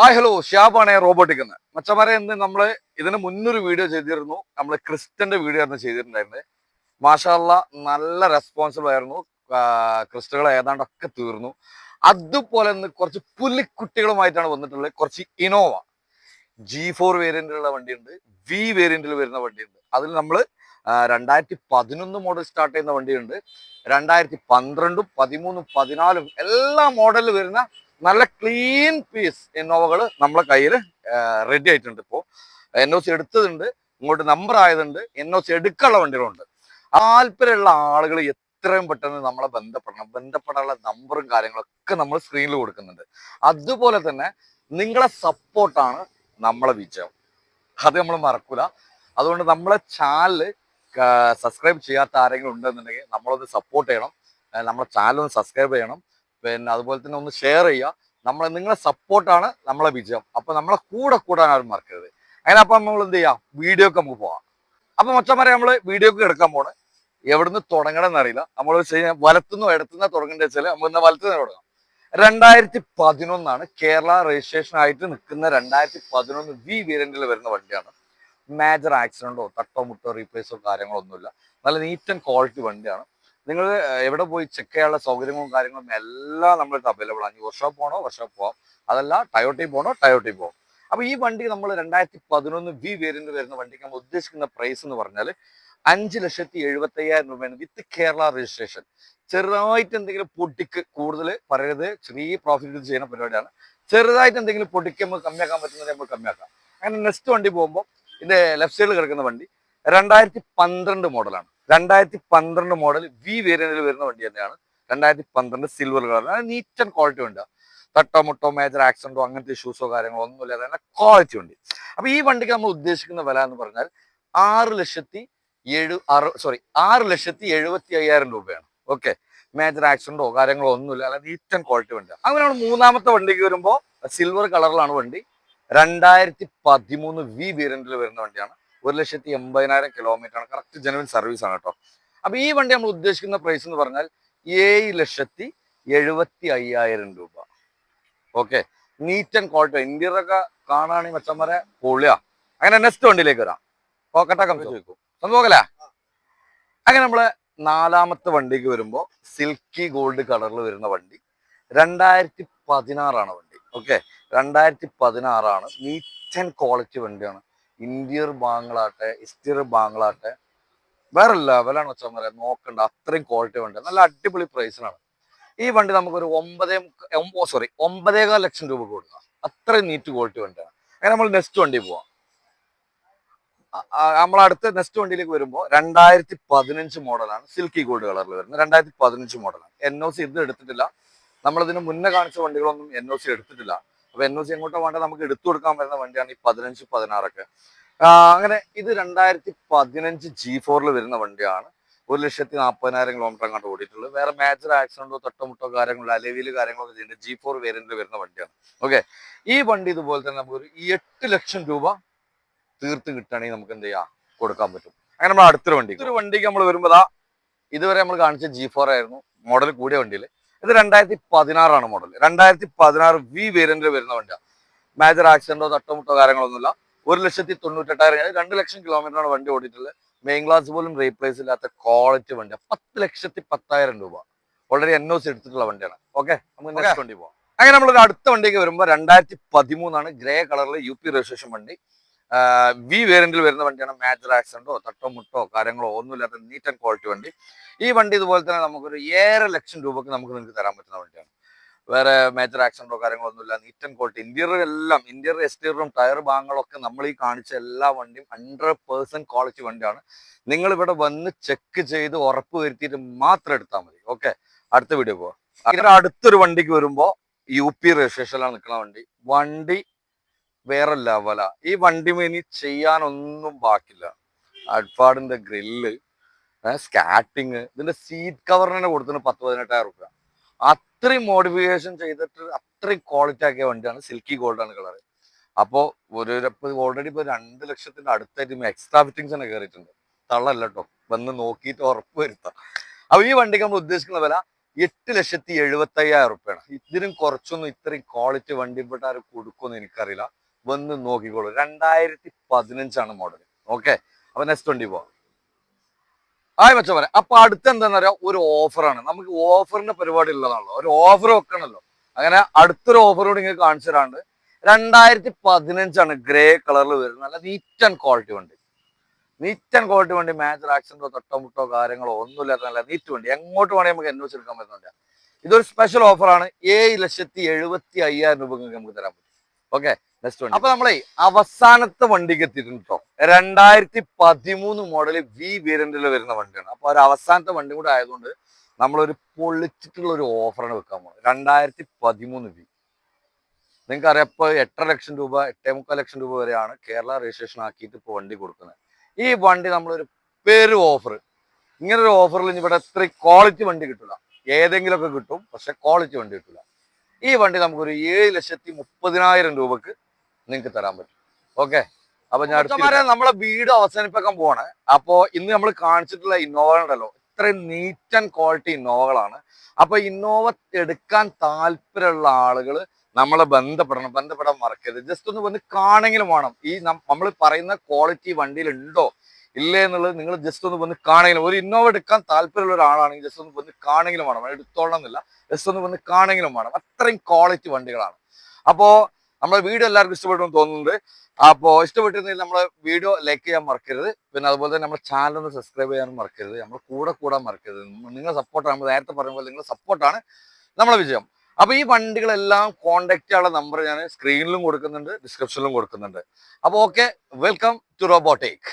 Hello ഷിയാബാണ് robotic എന്ന് മച്ചമാരെ എന്ന് നമ്മൾ ഇതിന് മുന്നൊരു വീഡിയോ ചെയ്തിരുന്നു. നമ്മൾ ക്രിസ്റ്റന്റെ വീഡിയോ ആയിരുന്നു ചെയ്തിട്ടുണ്ടായിരുന്നത്. മാഷാ അല്ലാ നല്ല റെസ്പോൺസിബിൾ ആയിരുന്നു. ക്രിസ്റ്റുകൾ ഏതാണ്ടൊക്കെ തീർന്നു. അതുപോലെ തന്നെ കുറച്ച് പുലിക്കുട്ടികളുമായിട്ടാണ് വന്നിട്ടുള്ളത്. കുറച്ച് ഇനോവ G4 വേരിയന്റിലുള്ള വണ്ടിയുണ്ട്, വി വേരിയന്റിൽ വരുന്ന വണ്ടിയുണ്ട്. അതിൽ നമ്മൾ 2011 മോഡൽ സ്റ്റാർട്ട് ചെയ്യുന്ന വണ്ടിയുണ്ട്, 2012, 13, 14 എല്ലാ മോഡലിൽ വരുന്ന നല്ല ക്ലീൻ പീസ് ഇന്നോവകൾ നമ്മളെ കയ്യിൽ റെഡി ആയിട്ടുണ്ട്. ഇപ്പോൾ NOC എടുത്തതുണ്ട്, ഇങ്ങോട്ട് നമ്പർ ആയതുണ്ട്, NOC എടുക്കാനുള്ള വണ്ടികളുണ്ട്. താല്പര്യമുള്ള ആളുകൾ എത്രയും പെട്ടെന്ന് നമ്മളെ ബന്ധപ്പെടാനുള്ള നമ്പറും കാര്യങ്ങളൊക്കെ നമ്മൾ സ്ക്രീനിൽ കൊടുക്കുന്നുണ്ട്. അതുപോലെ തന്നെ നിങ്ങളെ സപ്പോർട്ടാണ് നമ്മളെ വിജയം, അത് നമ്മൾ മറക്കൂല. അതുകൊണ്ട് നമ്മളെ ചാനൽ സബ്സ്ക്രൈബ് ചെയ്യാത്ത ആരെങ്കിലും ഉണ്ടെന്നുണ്ടെങ്കിൽ നമ്മളൊന്ന് സപ്പോർട്ട് ചെയ്യണം. നമ്മളെ ചാനൽ ഒന്ന് സബ്സ്ക്രൈബ് ചെയ്യണം. പിന്നെ അതുപോലെ തന്നെ ഒന്ന് ഷെയർ ചെയ്യുക. നിങ്ങളെ സപ്പോർട്ടാണ് നമ്മളെ വിജയം. അപ്പൊ നമ്മളെ കൂടാൻ ആരും മറക്കരുത്. അങ്ങനെ അപ്പൊ നമ്മൾ എന്ത് ചെയ്യാം, വീഡിയോക്ക് നമുക്ക് പോവാം. അപ്പൊ മൊച്ചന്മാരെ നമ്മൾ വീഡിയോക്ക് എടുക്കാൻ പോണ്. എവിടുന്ന് തുടങ്ങണം എന്നറിയില്ല. നമ്മൾ വലത്തുനിന്നോ ഇടത്തുനിന്നോ തുടങ്ങേണ്ട വെച്ചാൽ നമ്മൾ ഇന്ന് വലത്തുനിന്ന് തുടങ്ങാം. 2011 കേരള രജിസ്ട്രേഷൻ ആയിട്ട് നിൽക്കുന്ന 2011 വി വേരിയന്റിൽ വരുന്ന വണ്ടിയാണ്. മേജർ ആക്സിഡന്റോ തട്ടോ മുട്ടോ റീപ്ലേസോ കാര്യങ്ങളോ ഒന്നുമില്ല. നല്ല നീറ്റ് ആൻഡ് ക്വാളിറ്റി വണ്ടിയാണ്. നിങ്ങൾ എവിടെ പോയി ചെക്ക് ചെയ്യാനുള്ള സൗകര്യങ്ങളും കാര്യങ്ങളും എല്ലാം നമ്മൾക്ക് അവൈലബിൾ ആണ്. വർക്ക്ഷോപ്പ് പോകണോ വർക്ക്ഷോപ്പ് പോകാം, അതല്ല ടയോട്ടി പോകണോ ടയോട്ടി പോകാം. അപ്പൊ ഈ വണ്ടി നമ്മൾ 2011 വി വേരിയന്റ് വരുന്ന വണ്ടിക്ക് നമ്മൾ ഉദ്ദേശിക്കുന്ന പ്രൈസ് എന്ന് പറഞ്ഞാൽ 5,70,75,000 രൂപയാണ് വിത്ത് കേരള രജിസ്ട്രേഷൻ. ചെറുതായിട്ട് എന്തെങ്കിലും പൊട്ടിക്ക് കൂടുതൽ പറയരുത്, ചെറിയ പ്രോഫിറ്റ് ചെയ്യുന്ന പരിപാടിയാണ്. ചെറുതായിട്ട് എന്തെങ്കിലും പൊട്ടിക്ക് നമുക്ക് കമ്മിയാക്കാൻ പറ്റുന്നത് നമ്മൾ കമ്മിയാക്കാം. അങ്ങനെ നെക്സ്റ്റ് വണ്ടി പോകുമ്പോൾ ഇതിന്റെ ലെഫ്റ്റ് സൈഡിൽ കിടക്കുന്ന വണ്ടി 2012 മോഡലാണ്. 2012 മോഡൽ വി വേരിയന്റിൽ വരുന്ന വണ്ടി തന്നെയാണ്. 2012 silver colour, NEET and quality വണ്ടിയാണ്. തട്ടോ മുട്ടോ മേജർ ആക്സിഡന്റോ അങ്ങനത്തെ ഇഷ്യൂസോ കാര്യങ്ങളോ ഒന്നും ഇല്ലാതെ തന്നെ ക്വാളിറ്റി വണ്ടി. അപ്പൊ ഈ വണ്ടിക്ക് നമ്മൾ ഉദ്ദേശിക്കുന്ന വില എന്ന് പറഞ്ഞാൽ 6,70,75,000 രൂപയാണ്. ഓക്കെ, മേജർ ആക്സിഡന്റോ കാര്യങ്ങളോ ഒന്നുമില്ല, അല്ല നീറ്റ് ആൻഡ് ക്വാളിറ്റി വണ്ടിയാണ്. അങ്ങനെയാണ് മൂന്നാമത്തെ വണ്ടിക്ക് വരുമ്പോൾ സിൽവർ കളറിലാണ് വണ്ടി. 2013 വി വേരിയന്റിൽ വരുന്ന വണ്ടിയാണ്. 1,80,000 കിലോമീറ്റർ ആണ്. കറക്റ്റ് ജെനുവിൻ സർവീസ് ആണ് കേട്ടോ. അപ്പൊ ഈ വണ്ടി നമ്മൾ ഉദ്ദേശിക്കുന്ന പ്രൈസ് എന്ന് പറഞ്ഞാൽ 7,75,000 രൂപ. Okay, NEET and quality. Interior ഒക്കെ കാണുകയാണെങ്കിൽ മച്ചന്മാരെ പൊളിയാ. അങ്ങനെ നെക്സ്റ്റ് വണ്ടിയിലേക്ക് വരാം. പോക്കട്ടൊക്കെ ചോദിക്കും സംഭവമല്ലേ. അങ്ങനെ നമ്മളെ നാലാമത്തെ വണ്ടിക്ക് വരുമ്പോൾ സിൽക്കി ഗോൾഡ് കളറിൽ വരുന്ന വണ്ടി 2016 വണ്ടി. ഓക്കെ, 2016 നീറ്റ് ആൻഡ് ക്വാളിറ്റി വണ്ടിയാണ്. ഇന്റീരിയർ ഭാഗങ്ങളാട്ടെ എക്സ്റ്റീരിയർ ഭാഗങ്ങളാട്ടെ വേറെ ലെവലാണ് വെച്ചാൽ നോക്കണ്ട, അത്രയും ക്വാളിറ്റി വണ്ടി, നല്ല അടിപൊളി പ്രൈസിനാണ്. ഈ വണ്ടി നമുക്കൊരു 9.5 ലക്ഷം രൂപ കൊടുക്കാം. അത്രയും നീറ്റ് ക്വാളിറ്റി വണ്ടിയാണ്. അങ്ങനെ നമ്മൾ നെക്സ്റ്റ് വണ്ടി പോവാം. നമ്മൾ അടുത്ത നെക്സ്റ്റ് വണ്ടിയിലേക്ക് വരുമ്പോൾ 2015 മോഡലാണ്. സിൽക്കി ഗോൾഡ് കളറിൽ വരുന്നത് 2015 മോഡലാണ്. NOC ഇത് എടുത്തിട്ടില്ല. നമ്മളിതിന് മുന്നേ കാണിച്ച വണ്ടികളൊന്നും NOC എടുത്തിട്ടില്ല. അപ്പൊ NOC എങ്ങോട്ടോ വേണ്ട നമുക്ക് എടുത്തു കൊടുക്കാൻ വരുന്ന വണ്ടിയാണ് ഈ 15, 16 അങ്ങനെ ഇത് 2015 G4 വരുന്ന വണ്ടിയാണ്. 1,40,000 കിലോമീറ്റർ അങ്ങോട്ട് ഓടിയിട്ടുള്ളത്. വേറെ മേജർ ആക്സിഡന്റോ തട്ടമുട്ടോ കാര്യങ്ങളോ അലവില് കാര്യങ്ങളൊക്കെ ചെയ്യുന്നത് G4 വേരിയന്റിൽ വരുന്ന വണ്ടിയാണ്. ഓക്കെ, ഈ വണ്ടി ഇതുപോലെ തന്നെ നമുക്കൊരു 8 ലക്ഷം രൂപ തീർത്ത് കിട്ടുകയാണെങ്കിൽ നമുക്ക് എന്ത് ചെയ്യാം, കൊടുക്കാൻ പറ്റും. അങ്ങനെ നമ്മൾ അടുത്തൊരു വണ്ടിക്ക് നമ്മൾ വരുമ്പോൾ ഇതുവരെ നമ്മൾ കാണിച്ച G4 ആയിരുന്നു മോഡൽ കൂടിയ വണ്ടിയിൽ. ഇത് 2016 മോഡൽ. 2016 വി വേരിയന്റിൽ വരുന്ന വണ്ടിയാണ്. മേജർ ആക്സിഡന്റോ തട്ടമുട്ടോ കാര്യങ്ങളൊന്നുമില്ല. 1,98,000, 2 ലക്ഷം കിലോമീറ്ററാണ് വണ്ടി ഓടിയിട്ടുള്ളത്. മെയിൻ ക്ലാസ് പോലും റീപ്ലേസ് ഇല്ലാത്ത ക്വാളിറ്റി വണ്ടിയാണ്. 10,10,000 രൂപ. ഓൾറെഡി NOC എടുത്തിട്ടുള്ള വണ്ടിയാണ്. ഓക്കെ, നമുക്ക് നെക്സ്റ്റ് വണ്ടി പോകാം. അങ്ങനെ നമ്മൾ അടുത്ത വണ്ടിക്ക് വരുമ്പോൾ 2013 ഗ്രേ കളറിൽ UP രജിസ്ട്രേഷൻ വണ്ടി. വി വേരിയന്റിൽ വരുന്ന വണ്ടിയാണ്. മേജർ ആക്സിഡന്റോ തട്ടോ മുട്ടോ കാര്യങ്ങളോ ഒന്നുമില്ലാത്ത നീറ്റ് ആൻഡ് ക്വാളിറ്റി വണ്ടി. ഈ വണ്ടി ഇതുപോലെ തന്നെ നമുക്കൊരു 7 ലക്ഷം രൂപക്ക് നിങ്ങൾക്ക് തരാൻ പറ്റുന്ന വണ്ടിയാണ്. വേറെ മേജർ ആക്സിഡന്റോ കാര്യങ്ങളോ ഒന്നുമില്ല, നീറ്റ് ആൻഡ് ക്വാളിറ്റി. ഇന്റീരിയർ എക്സ്റ്റീരിയറും ടയർ ഭാഗങ്ങളൊക്കെ നമ്മൾ ഈ കാണിച്ച എല്ലാ വണ്ടിയും 100% ക്വാളിറ്റി വണ്ടിയാണ്. നിങ്ങൾ ഇവിടെ വന്ന് ചെക്ക് ചെയ്ത് ഉറപ്പ് വരുത്തിയിട്ട് മാത്രം എടുത്താൽ മതി. ഓക്കെ, അടുത്ത വീഡിയോ പോവാം. അങ്ങനെ അടുത്തൊരു വണ്ടിക്ക് വരുമ്പോൾ UP രജിസ്ട്രേഷനിലാണ് നിൽക്കുന്ന വണ്ടി വേറെ ലെവല. ഈ വണ്ടി ഇനി ചെയ്യാനൊന്നും ബാക്കില്ല. അഡ്ഫാഡിന്റെ ഗ്രില്ല്, സ്കാറ്റിങ്, ഇതിന്റെ സീറ്റ് കവറിനെ കൊടുത്തിന് 10,18,000 രൂപ. അത്രയും മോഡിഫിക്കേഷൻ ചെയ്തിട്ട് അത്രയും ക്വാളിറ്റി ആക്കിയ വണ്ടിയാണ്. സിൽക്കി ഗോൾഡാണ് കളർ. അപ്പോൾ ഓൾറെഡി ഇപ്പോൾ 2 ലക്ഷത്തിന്റെ അടുത്തായിട്ട് എക്സ്ട്രാ ഫിറ്റിംഗ്സ് തന്നെ കയറിയിട്ടുണ്ട്. തള്ളല്ല കേട്ടോ, വന്ന് നോക്കിയിട്ട് ഉറപ്പ് വരുത്താം. അപ്പൊ ഈ വണ്ടിക്ക് നമ്മൾ ഉദ്ദേശിക്കുന്ന വില 8,75,000 റുപ്യാണ്. ഇതിനും കുറച്ചൊന്നും ഇത്രയും ക്വാളിറ്റി വണ്ടി ഇവിടെ ആരും കൊടുക്കുമെന്ന് എനിക്കറിയില്ല. വന്ന് നോക്കിക്കോളൂ. 2015 മോഡൽ. ഓക്കെ, അപ്പൊ നെക്സ്റ്റ് വണ്ടി പോവാം. മച്ചമാരെ, അപ്പൊ അടുത്ത് എന്താന്ന് പറയാ, ഒരു ഓഫറാണ്. നമുക്ക് ഓഫറിന്റെ പരിപാടി ഉള്ളതാണല്ലോ, ഒരു ഓഫർ വെക്കണല്ലോ. അങ്ങനെ അടുത്തൊരു ഓഫർ കൂടി ഇങ്ങനെ കാണിച്ചു തരാണ്ട്. 2015 ഗ്രേ കളറിൽ വരുന്നത്. നല്ല നീറ്റ് ആൻഡ് ക്വാളിറ്റി വണ്ടി. നീറ്റ് ആൻഡ് ക്വാളിറ്റി വണ്ടി. മേജർ ആക്സിഡന്റോ തട്ടമുട്ടോ കാര്യങ്ങളോ ഒന്നുമില്ലാത്ത നല്ല നീറ്റ് വണ്ടി. എങ്ങോട്ട് വേണമെങ്കിൽ നമുക്ക് എൻഒസി എടുക്കാൻ പറ്റുന്നില്ല. ഇതൊരു സ്പെഷ്യൽ ഓഫറാണ്. 7,75,000 രൂപ നമുക്ക് തരാൻ പറ്റും. ഓക്കെ, നെക്സ്റ്റ് വണ്ടി. അപ്പൊ നമ്മളെ അവസാനത്തെ വണ്ടിക്ക് എത്തിയിട്ടുണ്ട് കേട്ടോ. 2013 മോഡൽ വി വേരിയന്റിൽ വരുന്ന വണ്ടിയാണ്. അപ്പൊ ഒരു അവസാനത്തെ വണ്ടി കൂടെ ആയതുകൊണ്ട് നമ്മളൊരു പൊളിച്ചിട്ടുള്ള ഒരു ഓഫറാണ് വെക്കാൻ പോകുന്നത്. 2013 വി. നിങ്ങൾക്ക് അറിയാം, ഇപ്പൊ 8.5 ലക്ഷം രൂപ 8.25 ലക്ഷം രൂപ വരെയാണ് കേരള രജിസ്ട്രേഷൻ ആക്കിയിട്ട് ഇപ്പോൾ വണ്ടി കൊടുക്കുന്നത്. ഈ വണ്ടി നമ്മളൊരു പേര് ഓഫർ. ഇങ്ങനൊരു ഓഫറിൽ ഇനി ഇവിടെ ഇത്ര ക്വാളിറ്റി വണ്ടി കിട്ടില്ല. ഏതെങ്കിലുമൊക്കെ കിട്ടും, പക്ഷെ ക്വാളിറ്റി വണ്ടി കിട്ടില്ല. ഈ വണ്ടി നമുക്കൊരു 7,30,000 രൂപക്ക് നിങ്ങൾക്ക് തരാൻ പറ്റും. ഓക്കെ, അപ്പൊ ഞാൻ നമ്മളെ വീട് അവസാനിപ്പിക്കാൻ പോവാണ്. അപ്പോ ഇന്ന് നമ്മൾ കാണിച്ചിട്ടുള്ള ഇന്നോവ ഉണ്ടല്ലോ, ഇത്രയും നീറ്റ് ആൻഡ് ക്വാളിറ്റി ഇന്നോവകളാണ്. അപ്പൊ ഇന്നോവ എടുക്കാൻ താല്പര്യമുള്ള ആളുകൾ നമ്മളെ ബന്ധപ്പെടാൻ മറക്കരുത്. ജസ്റ്റ് ഒന്ന് വന്ന് കാണെങ്കിലും വേണം. ഈ നമ്മൾ പറയുന്ന ക്വാളിറ്റി വണ്ടിയിൽ ഉണ്ടോ ഇല്ലേ എന്നുള്ളത് നിങ്ങൾ ജസ്റ്റ് ഒന്ന് വന്ന് കാണെങ്കിലും. ഒരു ഇന്നോവ എടുക്കാൻ താല്പര്യമുള്ള ഒരാളാണെങ്കിൽ ജസ്റ്റ് ഒന്ന് വന്ന് കാണെങ്കിലും വേണം. എടുത്തോളണം എന്നില്ല, ജസ്റ്റ് ഒന്ന് വന്ന് കാണെങ്കിലും വേണം. അത്രയും ക്വാളിറ്റി വണ്ടികളാണ്. അപ്പോ നമ്മളെ വീഡിയോ എല്ലാവർക്കും ഇഷ്ടപ്പെട്ടു തോന്നുന്നുണ്ട്. അപ്പോൾ ഇഷ്ടപ്പെട്ടിരുന്നെങ്കിൽ നമ്മളെ വീഡിയോ ലൈക്ക് ചെയ്യാൻ മറക്കരുത്. പിന്നെ അതുപോലെ തന്നെ നമ്മുടെ ചാനൽ ഒന്ന് സബ്സ്ക്രൈബ് ചെയ്യാനും മറക്കരുത്. നമ്മൾ കൂടാൻ മറക്കരുത്. നിങ്ങളുടെ സപ്പോർട്ടാണ്, നമ്മൾ നേരത്തെ പറഞ്ഞ പോലെ നിങ്ങളുടെ സപ്പോർട്ടാണ് നമ്മളെ വിജയം. അപ്പൊ ഈ വണ്ടികളെല്ലാം കോൺടാക്ട് ചെയ്യാനുള്ള നമ്പർ ഞാൻ സ്ക്രീനിലും കൊടുക്കുന്നുണ്ട്, ഡിസ്ക്രിപ്ഷനിലും കൊടുക്കുന്നുണ്ട്. അപ്പൊ ഓക്കെ, വെൽക്കം ടു റോബോട്ടിക്.